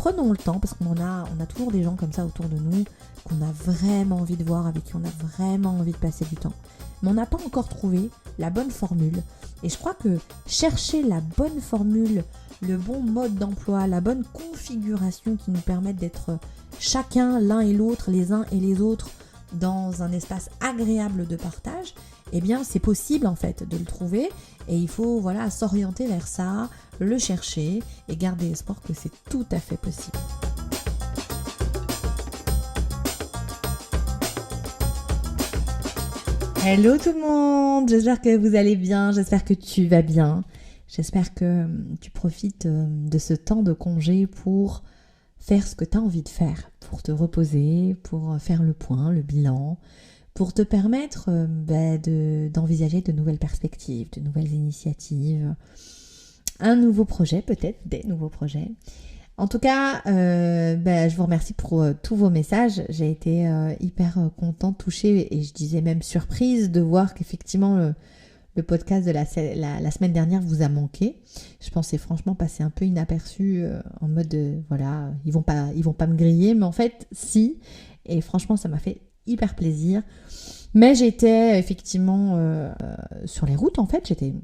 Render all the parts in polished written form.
prenons le temps, parce qu'on on a toujours des gens comme ça autour de nous, qu'on a vraiment envie de voir, avec qui on a vraiment envie de passer du temps. Mais on n'a pas encore trouvé la bonne formule. Et je crois que chercher la bonne formule, le bon mode d'emploi, la bonne configuration qui nous permette d'être chacun, l'un et l'autre, les uns et les autres, dans un espace agréable de partage, eh bien c'est possible en fait de le trouver et il faut s'orienter vers ça, le chercher et garder espoir que c'est tout à fait possible. Hello tout le monde, j'espère que vous allez bien, j'espère que tu vas bien, j'espère que tu profites de ce temps de congé pour faire ce que tu as envie de faire, pour te reposer, pour faire le point, le bilan, pour te permettre d'envisager de nouvelles perspectives, de nouvelles initiatives, un nouveau projet peut-être, des nouveaux projets. En tout cas, je vous remercie pour tous vos messages. J'ai été hyper contente, touchée et je disais même surprise de voir qu'effectivement le podcast de la semaine dernière vous a manqué. Je pensais franchement passer un peu inaperçu en mode ils vont pas me griller, mais en fait si. Et franchement ça m'a fait hyper plaisir. Mais j'étais effectivement sur les routes en fait. J'étais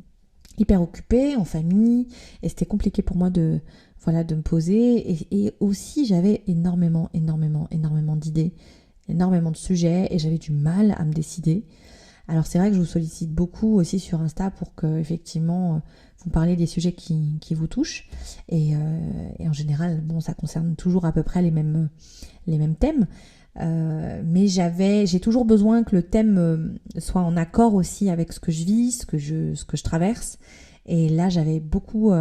hyper occupée en famille et c'était compliqué pour moi de me poser et aussi j'avais énormément d'idées, énormément de sujets et j'avais du mal à me décider. Alors c'est vrai que je vous sollicite beaucoup aussi sur Insta pour que effectivement vous parliez des sujets qui vous touchent et en général ça concerne toujours à peu près les mêmes thèmes. Mais j'ai toujours besoin que le thème soit en accord aussi avec ce que je vis, ce que je traverse. Et là, j'avais beaucoup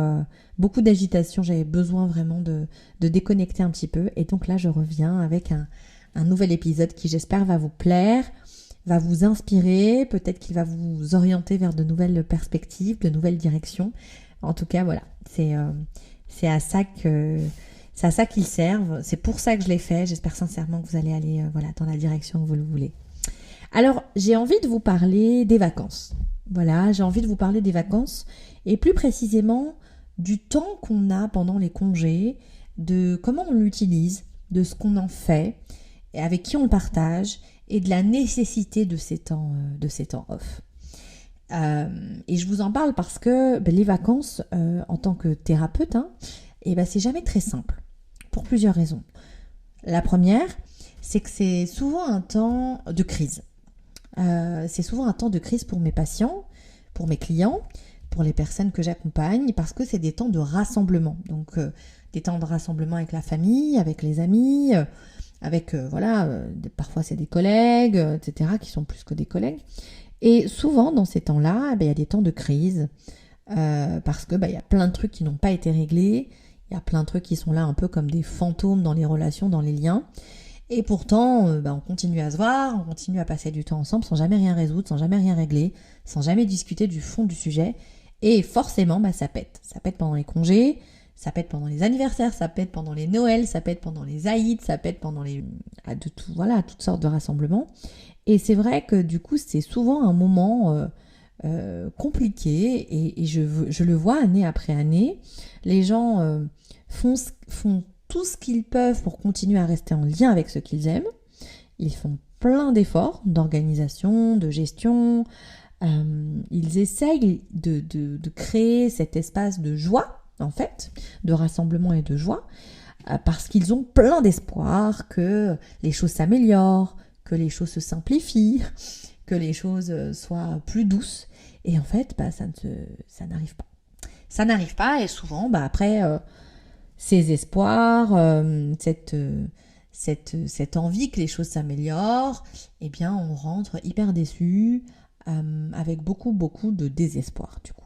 d'agitation, j'avais besoin vraiment de déconnecter un petit peu. Et donc là, je reviens avec un nouvel épisode qui, j'espère, va vous plaire, va vous inspirer, peut-être qu'il va vous orienter vers de nouvelles perspectives, de nouvelles directions. En tout cas, voilà, c'est à ça qu'ils servent. C'est pour ça que je l'ai fait. J'espère sincèrement que vous allez aller dans la direction que vous le voulez. Alors, j'ai envie de vous parler des vacances. Voilà, j'ai envie de vous parler des vacances et plus précisément du temps qu'on a pendant les congés, de comment on l'utilise, de ce qu'on en fait, et avec qui on le partage et de la nécessité de ces temps off. Et je vous en parle parce que les vacances, en tant que thérapeute, c'est jamais très simple, pour plusieurs raisons. La première, c'est que c'est souvent un temps de crise. C'est souvent un temps de crise pour mes patients, pour mes clients, pour les personnes que j'accompagne, parce que c'est des temps de rassemblement. Donc, des temps de rassemblement avec la famille, avec les amis, avec, parfois c'est des collègues, etc., qui sont plus que des collègues. Et souvent, dans ces temps-là, il y a des temps de crise, parce que il y a plein de trucs qui n'ont pas été réglés, il y a plein de trucs qui sont là un peu comme des fantômes dans les relations, dans les liens. Et pourtant, on continue à se voir, on continue à passer du temps ensemble sans jamais rien résoudre, sans jamais rien régler, sans jamais discuter du fond du sujet. Et forcément, ça pète. Ça pète pendant les congés, ça pète pendant les anniversaires, ça pète pendant les Noëls, ça pète pendant les Aïds, ça pète pendant toutes sortes de rassemblements. Et c'est vrai que du coup, c'est souvent un moment compliqué et je le vois année après année. Les gens font tout ce qu'ils peuvent pour continuer à rester en lien avec ce qu'ils aiment. Ils font plein d'efforts d'organisation, de gestion. Ils essayent de créer cet espace de joie, en fait, de rassemblement et de joie, parce qu'ils ont plein d'espoir que les choses s'améliorent, que les choses se simplifient, que les choses soient plus douces. Et en fait, ça n'arrive pas. Ça n'arrive pas et souvent, après... ces espoirs, cette envie que les choses s'améliorent, on rentre hyper déçu, avec beaucoup de désespoir du coup.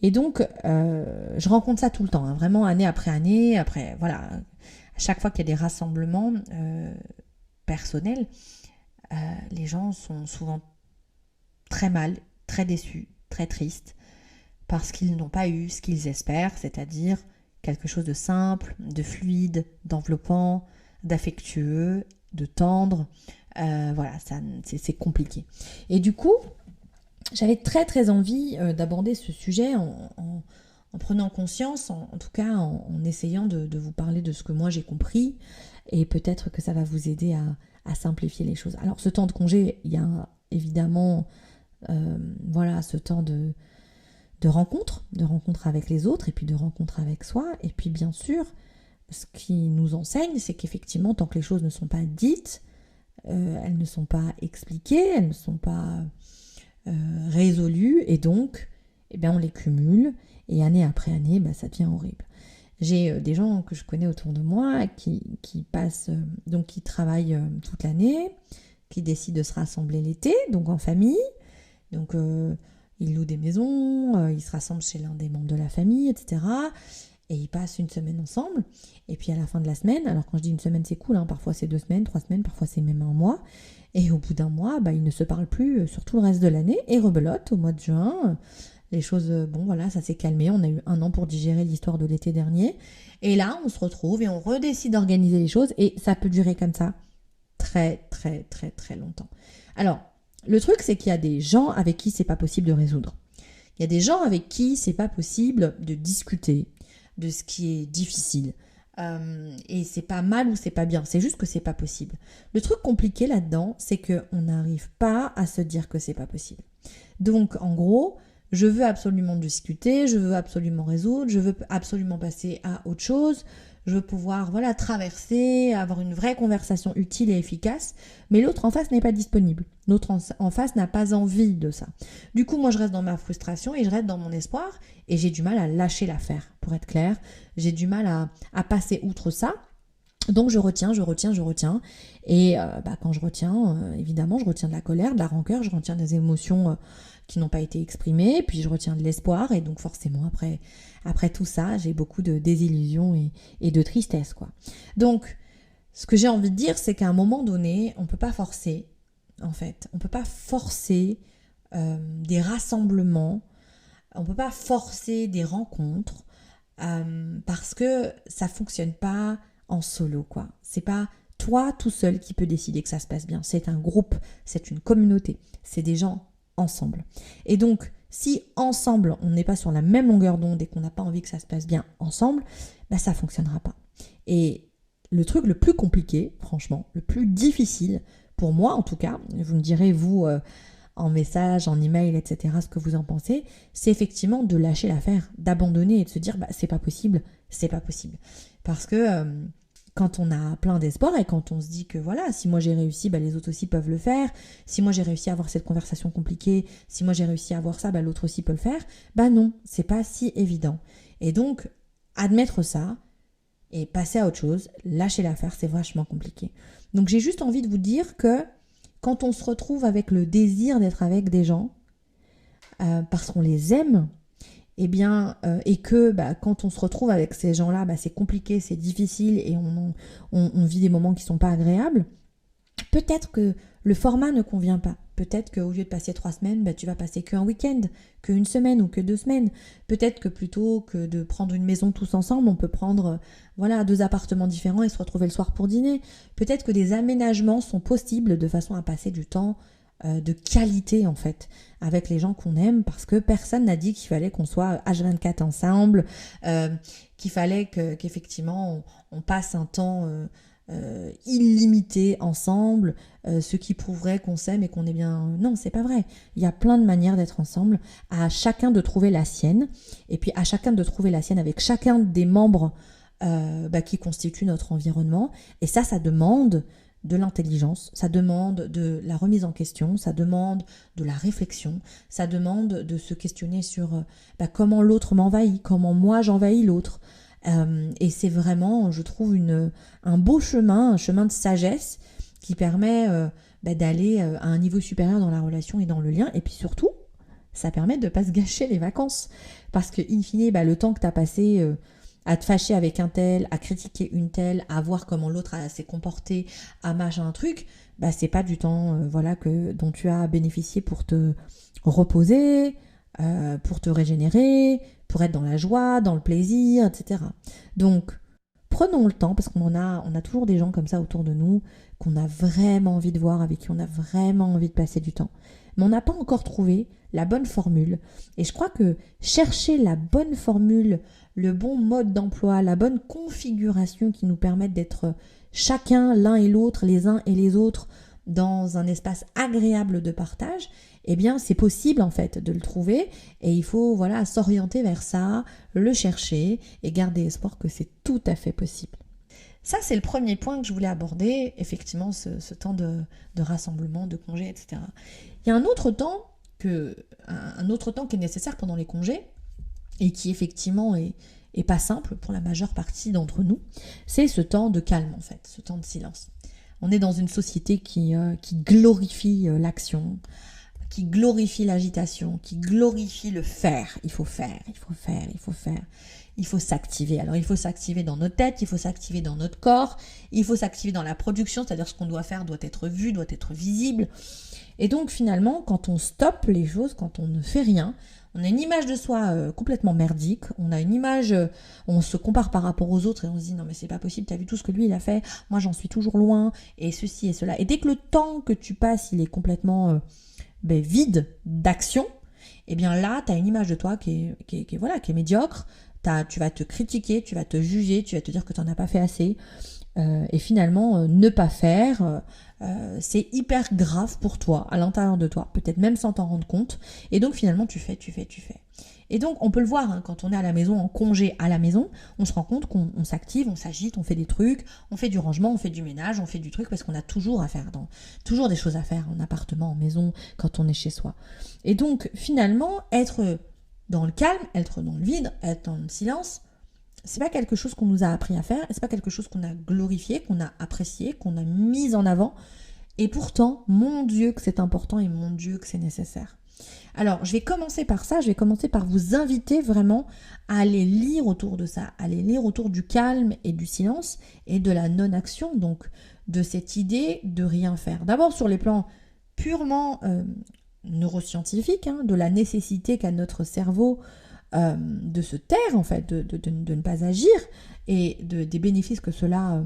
Et donc, je rencontre ça tout le temps, vraiment année après année, à chaque fois qu'il y a des rassemblements personnels, les gens sont souvent très mal, très déçus, très tristes, parce qu'ils n'ont pas eu ce qu'ils espèrent, c'est-à-dire quelque chose de simple, de fluide, d'enveloppant, d'affectueux, de tendre. C'est compliqué. Et du coup, j'avais très très envie d'aborder ce sujet en en prenant conscience, en tout cas en essayant de vous parler de ce que moi j'ai compris, et peut-être que ça va vous aider à simplifier les choses. Alors ce temps de congé, il y a évidemment voilà, ce temps de rencontre avec les autres, et puis de rencontre avec soi, et puis bien sûr, ce qui nous enseigne, c'est qu'effectivement, tant que les choses ne sont pas dites, elles ne sont pas expliquées, elles ne sont pas résolues, et donc, eh bien, on les cumule, et année après année, ça devient horrible. J'ai des gens que je connais autour de moi qui passent, donc qui travaillent toute l'année, qui décident de se rassembler l'été, donc en famille, donc ils louent des maisons, ils se rassemblent chez l'un des membres de la famille, etc. Et ils passent une semaine ensemble. Et puis à la fin de la semaine, alors quand je dis une semaine, c'est cool, hein, parfois c'est 2 semaines, 3 semaines, parfois c'est même un mois. Et au bout d'un mois, ils ne se parlent plus sur tout le reste de l'année. Et rebelote, au mois de juin, les choses, voilà, ça s'est calmé. On a eu 1 an pour digérer l'histoire de l'été dernier. Et là, on se retrouve et on redécide d'organiser les choses. Et ça peut durer comme ça très, très, très, très longtemps. Alors, le truc, c'est qu'il y a des gens avec qui c'est pas possible de résoudre. Il y a des gens avec qui c'est pas possible de discuter de ce qui est difficile. Et c'est pas mal ou c'est pas bien, c'est juste que c'est pas possible. Le truc compliqué là-dedans, c'est qu'on n'arrive pas à se dire que c'est pas possible. Donc, en gros, je veux absolument discuter, je veux absolument résoudre, je veux absolument passer à autre chose, je veux pouvoir traverser, avoir une vraie conversation utile et efficace, mais l'autre en face n'est pas disponible. L'autre en face n'a pas envie de ça. Du coup, moi, je reste dans ma frustration et je reste dans mon espoir et j'ai du mal à lâcher l'affaire, pour être clair. J'ai du mal à passer outre ça. Donc je retiens. Et quand je retiens, évidemment, je retiens de la colère, de la rancœur, je retiens des émotions qui n'ont pas été exprimées, puis je retiens de l'espoir, et donc forcément, après tout ça, j'ai beaucoup de désillusions et de tristesse, quoi. Donc, ce que j'ai envie de dire, c'est qu'à un moment donné, on ne peut pas forcer, en fait. On ne peut pas forcer des rassemblements, on ne peut pas forcer des rencontres, parce que ça ne fonctionne pas en solo, quoi. C'est pas toi tout seul qui peut décider que ça se passe bien. C'est un groupe, c'est une communauté, c'est des gens ensemble. Et donc, si ensemble, on n'est pas sur la même longueur d'onde et qu'on n'a pas envie que ça se passe bien ensemble, ça ne fonctionnera pas. Et le truc le plus compliqué, franchement, le plus difficile, pour moi en tout cas, vous me direz, vous, en message, en email, etc., ce que vous en pensez, c'est effectivement de lâcher l'affaire, d'abandonner et de se dire, c'est pas possible, c'est pas possible. Parce que quand on a plein d'espoir et quand on se dit que voilà, si moi j'ai réussi, les autres aussi peuvent le faire, si moi j'ai réussi à avoir cette conversation compliquée, si moi j'ai réussi à avoir ça, l'autre aussi peut le faire, non, c'est pas si évident. Et donc, admettre ça et passer à autre chose, lâcher l'affaire, c'est vachement compliqué. Donc j'ai juste envie de vous dire que quand on se retrouve avec le désir d'être avec des gens, parce qu'on les aime, et que quand on se retrouve avec ces gens-là, c'est compliqué, c'est difficile et on vit des moments qui ne sont pas agréables, peut-être que le format ne convient pas. Peut-être qu'au lieu de passer 3 semaines, tu vas passer qu'un week-end, qu'une semaine ou que 2 semaines. Peut-être que plutôt que de prendre une maison tous ensemble, on peut prendre 2 appartements différents et se retrouver le soir pour dîner. Peut-être que des aménagements sont possibles de façon à passer du temps de qualité en fait avec les gens qu'on aime, parce que personne n'a dit qu'il fallait qu'on soit H24 ensemble, qu'il fallait qu'effectivement on passe un temps illimité ensemble, ce qui prouverait qu'on s'aime et qu'on est bien. Non, c'est pas vrai. Il y a plein de manières d'être ensemble, à chacun de trouver la sienne, et puis à chacun de trouver la sienne avec chacun des membres qui constituent notre environnement. Et ça demande de l'intelligence, ça demande de la remise en question, ça demande de la réflexion, ça demande de se questionner sur comment l'autre m'envahit, comment moi j'envahis l'autre. Et c'est vraiment, je trouve, un beau chemin, un chemin de sagesse qui permet d'aller à un niveau supérieur dans la relation et dans le lien. Et puis surtout, ça permet de ne pas se gâcher les vacances. Parce que, in fine, le temps que tu as passé à te fâcher avec un tel, à critiquer une telle, à voir comment l'autre s'est comporté, à machin un truc, c'est pas du temps dont tu as bénéficié pour te reposer, pour te régénérer, pour être dans la joie, dans le plaisir, etc. Donc, prenons le temps, parce on a toujours des gens comme ça autour de nous, qu'on a vraiment envie de voir, avec qui on a vraiment envie de passer du temps. Mais on n'a pas encore trouvé la bonne formule. Et je crois que chercher la bonne formule, le bon mode d'emploi, la bonne configuration qui nous permette d'être chacun, l'un et l'autre, les uns et les autres, dans un espace agréable de partage, eh bien c'est possible en fait de le trouver et il faut s'orienter vers ça, le chercher et garder espoir que c'est tout à fait possible. Ça c'est le premier point que je voulais aborder, effectivement ce temps de rassemblement, de congés, etc. Il y a un autre temps qui est nécessaire pendant les congés et qui effectivement est pas simple pour la majeure partie d'entre nous, c'est ce temps de calme en fait, ce temps de silence. On est dans une société qui glorifie l'action, qui glorifie l'agitation, qui glorifie le faire. Il faut faire, il faut faire, il faut faire. Il faut s'activer. Alors il faut s'activer dans notre tête, il faut s'activer dans notre corps, il faut s'activer dans la production, c'est-à-dire ce qu'on doit faire doit être vu, doit être visible. Et donc finalement, quand on stoppe les choses, quand on ne fait rien, on a une image de soi complètement merdique, on a une image, on se compare par rapport aux autres et on se dit non mais c'est pas possible, t'as vu tout ce que lui il a fait, moi j'en suis toujours loin, et ceci et cela. Et dès que le temps que tu passes il est complètement vide d'action, et bien là t'as une image de toi qui est médiocre, tu vas te critiquer, tu vas te juger, tu vas te dire que t'en as pas fait assez, et finalement ne pas faire... c'est hyper grave pour toi, à l'intérieur de toi, peut-être même sans t'en rendre compte, et donc finalement tu fais. Et donc on peut le voir quand on est à la maison, en congé à la maison, on se rend compte qu'on s'active, on s'agite, on fait des trucs, on fait du rangement, on fait du ménage, on fait du truc, parce qu'on a toujours à faire, toujours des choses à faire en appartement, en maison, quand on est chez soi. Et donc finalement, être dans le calme, être dans le vide, être dans le silence, c'est pas quelque chose qu'on nous a appris à faire, c'est pas quelque chose qu'on a glorifié, qu'on a apprécié, qu'on a mis en avant. Et pourtant, mon Dieu que c'est important et mon Dieu que c'est nécessaire. Alors, je vais commencer par ça, je vais commencer par vous inviter vraiment à aller lire autour de ça, à aller lire autour du calme et du silence et de la non-action, donc de cette idée de rien faire. D'abord sur les plans purement neuroscientifiques, de la nécessité qu'a notre cerveau de se taire en fait, de ne pas agir et des bénéfices que cela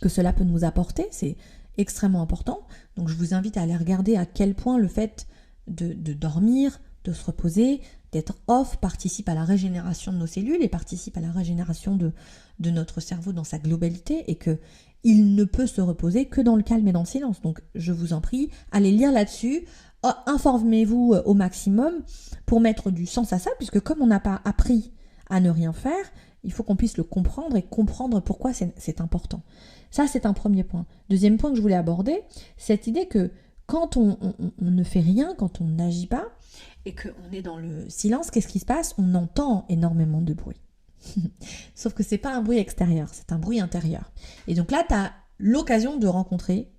peut nous apporter, c'est extrêmement important. Donc je vous invite à aller regarder à quel point le fait de dormir, de se reposer, d'être off participe à la régénération de nos cellules et participe à la régénération de notre cerveau dans sa globalité, et que il ne peut se reposer que dans le calme et dans le silence. Donc je vous en prie, allez lire là-dessus. Informez-vous au maximum pour mettre du sens à ça, puisque comme on n'a pas appris à ne rien faire, il faut qu'on puisse le comprendre et comprendre pourquoi c'est important. Ça, c'est un premier point. Deuxième point que je voulais aborder, cette idée que quand on ne fait rien, quand on n'agit pas, et qu'on est dans le silence, qu'est-ce qui se passe ? On entend énormément de bruit. Sauf que c'est pas un bruit extérieur, c'est un bruit intérieur. Et donc là, tu as l'occasion de rencontrer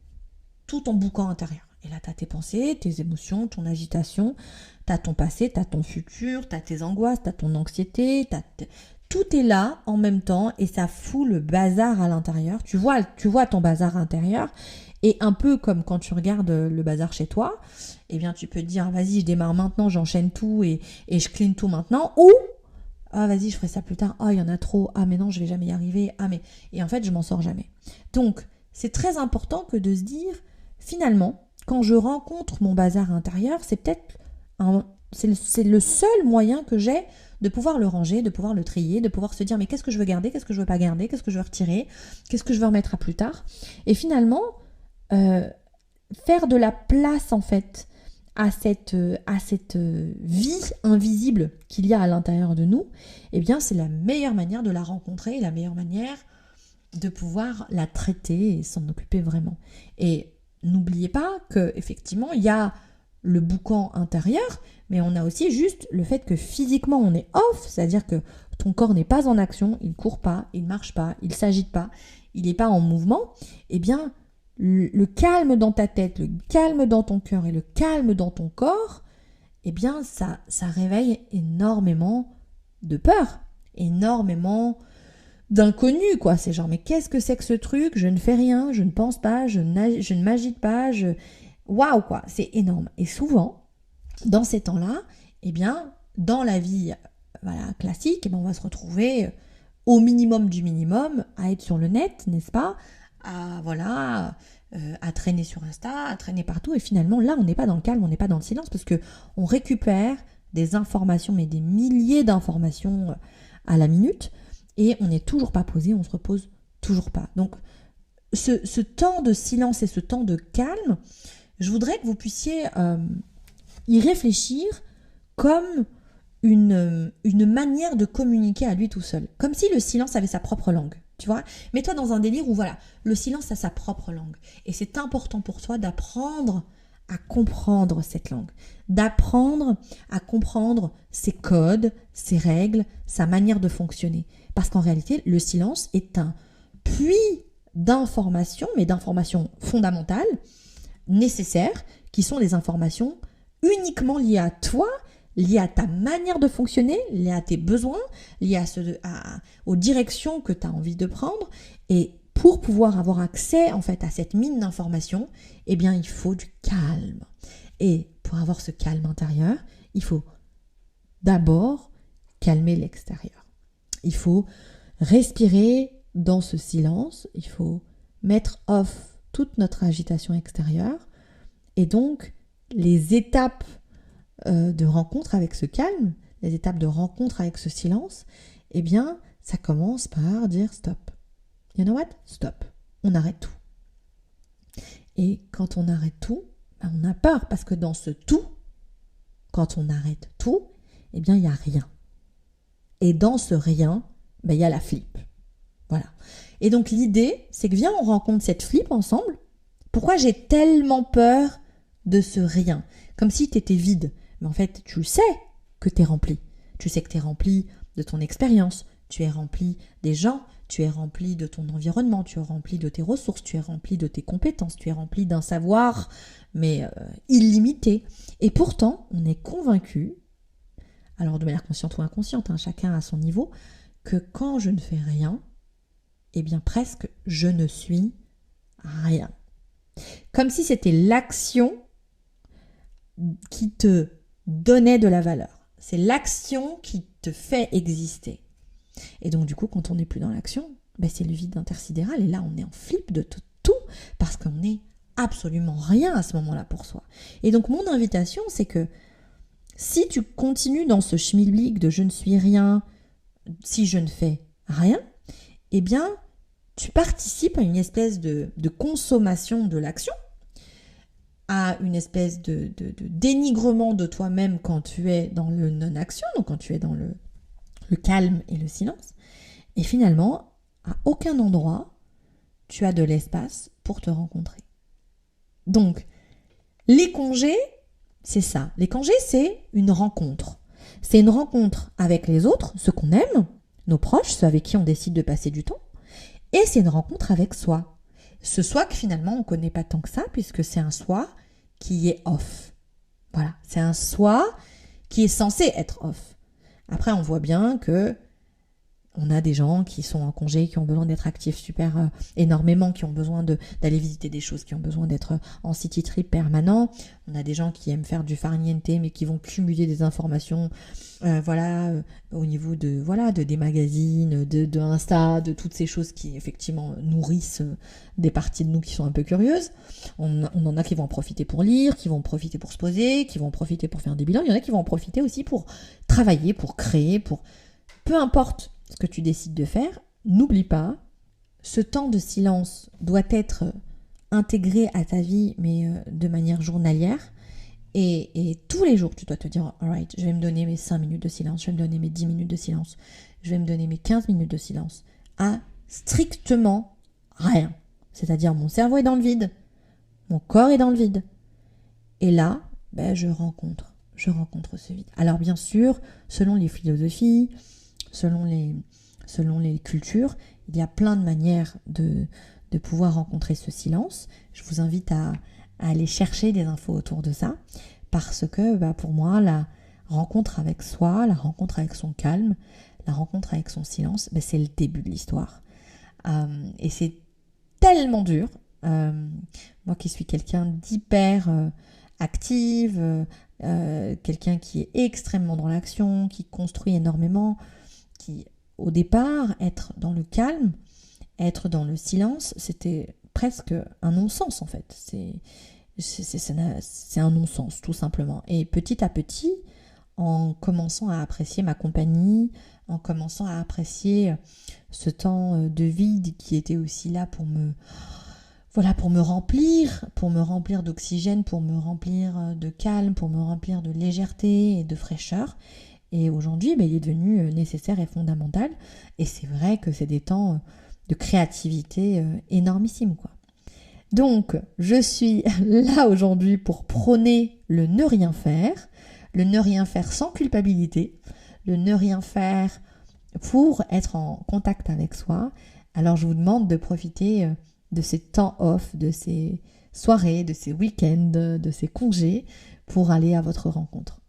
tout ton boucan intérieur. Et là, tu as tes pensées, tes émotions, ton agitation, tu as ton passé, tu as ton futur, tu as tes angoisses, tu as ton anxiété, tout est là en même temps et ça fout le bazar à l'intérieur. Tu vois ton bazar intérieur, et un peu comme quand tu regardes le bazar chez toi, eh bien tu peux te dire vas-y, je démarre maintenant, j'enchaîne tout et je clean tout maintenant, ou vas-y, je ferai ça plus tard, il y en a trop, mais non, je vais jamais y arriver, et en fait je m'en sors jamais. Donc c'est très important que de se dire finalement, quand je rencontre mon bazar intérieur, c'est peut-être c'est le seul moyen que j'ai de pouvoir le ranger, de pouvoir le trier, de pouvoir se dire mais qu'est-ce que je veux garder, qu'est-ce que je veux pas garder, qu'est-ce que je veux retirer, qu'est-ce que je veux remettre à plus tard. Et finalement, faire de la place en fait à cette vie invisible qu'il y a à l'intérieur de nous, eh bien c'est la meilleure manière de la rencontrer, la meilleure manière de pouvoir la traiter et s'en occuper vraiment. Et n'oubliez pas qu'effectivement, il y a le boucan intérieur, mais on a aussi juste le fait que physiquement on est off, c'est-à-dire que ton corps n'est pas en action, il ne court pas, il ne marche pas, il ne s'agite pas, il n'est pas en mouvement. Eh bien, le calme dans ta tête, le calme dans ton cœur et le calme dans ton corps, eh bien ça réveille énormément de peur, énormément d'inconnu, quoi. C'est genre mais qu'est-ce que c'est que ce truc ? Je ne fais rien, je ne pense pas, je ne m'agite pas, waouh, quoi, c'est énorme. Et souvent, dans ces temps-là, eh bien, dans la vie classique, on va se retrouver au minimum du minimum à être sur le net, n'est-ce pas? À traîner sur Insta, à traîner partout. Et finalement, là, on n'est pas dans le calme, on n'est pas dans le silence parce que on récupère des informations, mais des milliers d'informations à la minute. Et on n'est toujours pas posé, on se repose toujours pas. Donc, ce temps de silence et ce temps de calme, je voudrais que vous puissiez y réfléchir comme une manière de communiquer à lui tout seul. Comme si le silence avait sa propre langue. Tu vois, mets-toi dans un délire où voilà, le silence a sa propre langue. Et c'est important pour toi d'apprendre à comprendre cette langue, d'apprendre à comprendre ses codes, ses règles, sa manière de fonctionner. Parce qu'en réalité, le silence est un puits d'informations, mais d'informations fondamentales, nécessaires, qui sont des informations uniquement liées à toi, liées à ta manière de fonctionner, liées à tes besoins, liées aux directions que tu as envie de prendre. Et pour pouvoir avoir accès en fait à cette mine d'informations, eh bien il faut du calme. Et pour avoir ce calme intérieur, il faut d'abord calmer l'extérieur. Il faut respirer dans ce silence, il faut mettre off toute notre agitation extérieure. Et donc, les étapes de rencontre avec ce calme, les étapes de rencontre avec ce silence, eh bien, ça commence par dire stop. You know what? Stop. On arrête tout. Et quand on arrête tout, on a peur parce que dans ce tout, quand on arrête tout, eh bien, il n'y a rien. Et dans ce rien, il y a la flip. Voilà. Et donc, l'idée, c'est que viens, on rencontre cette flip ensemble. Pourquoi j'ai tellement peur de ce rien? Comme si tu étais vide. Mais en fait, tu sais que tu es rempli. Tu sais que tu es rempli de ton expérience, tu es rempli des gens, tu es rempli de ton environnement, tu es rempli de tes ressources, tu es rempli de tes compétences, tu es rempli d'un savoir, mais illimité. Et pourtant, on est convaincu, alors de manière consciente ou inconsciente, chacun à son niveau, que quand je ne fais rien, eh bien presque je ne suis rien. Comme si c'était l'action qui te donnait de la valeur. C'est l'action qui te fait exister. Et donc du coup, quand on n'est plus dans l'action, c'est le vide intersidéral. Et là, on est en flip de tout parce qu'on n'est absolument rien à ce moment-là pour soi. Et donc mon invitation, c'est que si tu continues dans ce schmilblick de je ne suis rien, si je ne fais rien, eh bien, tu participes à une espèce de consommation de l'action, à une espèce de dénigrement de toi-même quand tu es dans le non-action, donc quand tu es dans le calme et le silence. Et finalement, à aucun endroit, tu as de l'espace pour te rencontrer. Donc, les congés, c'est ça. Les congés, c'est une rencontre. C'est une rencontre avec les autres, ceux qu'on aime, nos proches, ceux avec qui on décide de passer du temps. Et c'est une rencontre avec soi. Ce soi que finalement, on ne connaît pas tant que ça, puisque c'est un soi qui est off. Voilà, c'est un soi qui est censé être off. Après, on voit bien que on a des gens qui sont en congé, qui ont besoin d'être actifs super énormément, qui ont besoin d'aller visiter des choses, qui ont besoin d'être en city trip permanent. On a des gens qui aiment faire du farniente, mais qui vont cumuler des informations, au niveau de des magazines, de Insta, de toutes ces choses qui effectivement nourrissent des parties de nous qui sont un peu curieuses. On en a qui vont en profiter pour lire, qui vont en profiter pour se poser, qui vont en profiter pour faire des bilans. Il y en a qui vont en profiter aussi pour travailler, pour créer, pour peu importe ce que tu décides de faire, n'oublie pas, ce temps de silence doit être intégré à ta vie, mais de manière journalière. Et tous les jours, tu dois te dire, alright, je vais me donner mes 5 minutes de silence, je vais me donner mes 10 minutes de silence, je vais me donner mes 15 minutes de silence à strictement rien. C'est-à-dire, mon cerveau est dans le vide, mon corps est dans le vide. Et là, je rencontre ce vide. Alors bien sûr, selon les philosophies, selon les cultures, il y a plein de manières de pouvoir rencontrer ce silence. Je vous invite à aller chercher des infos autour de ça, parce que pour moi, la rencontre avec soi, la rencontre avec son calme, la rencontre avec son silence, c'est le début de l'histoire. Et c'est tellement dur. Moi qui suis quelqu'un d'hyper active, quelqu'un qui est extrêmement dans l'action, qui construit énormément, qui au départ, être dans le calme, être dans le silence, c'était presque un non-sens en fait. C'est un non-sens tout simplement. Et petit à petit, en commençant à apprécier ma compagnie, en commençant à apprécier ce temps de vide qui était aussi là pour me remplir d'oxygène, pour me remplir de calme, pour me remplir de légèreté et de fraîcheur. Et aujourd'hui, il est devenu nécessaire et fondamental. Et c'est vrai que c'est des temps de créativité énormissimes, quoi. Donc, je suis là aujourd'hui pour prôner le ne rien faire sans culpabilité, le ne rien faire pour être en contact avec soi. Alors, je vous demande de profiter de ces temps off, de ces soirées, de ces week-ends, de ces congés pour aller à votre rencontre.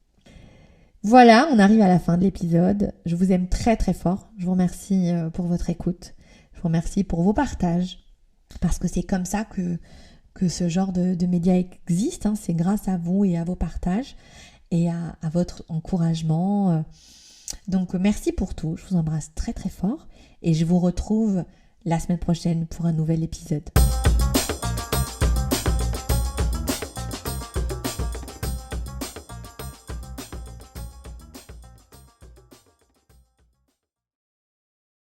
Voilà, on arrive à la fin de l'épisode. Je vous aime très très fort. Je vous remercie pour votre écoute. Je vous remercie pour vos partages. Parce que c'est comme ça que ce genre de médias existe. C'est grâce à vous et à vos partages et à votre encouragement. Donc merci pour tout. Je vous embrasse très très fort. Et je vous retrouve la semaine prochaine pour un nouvel épisode.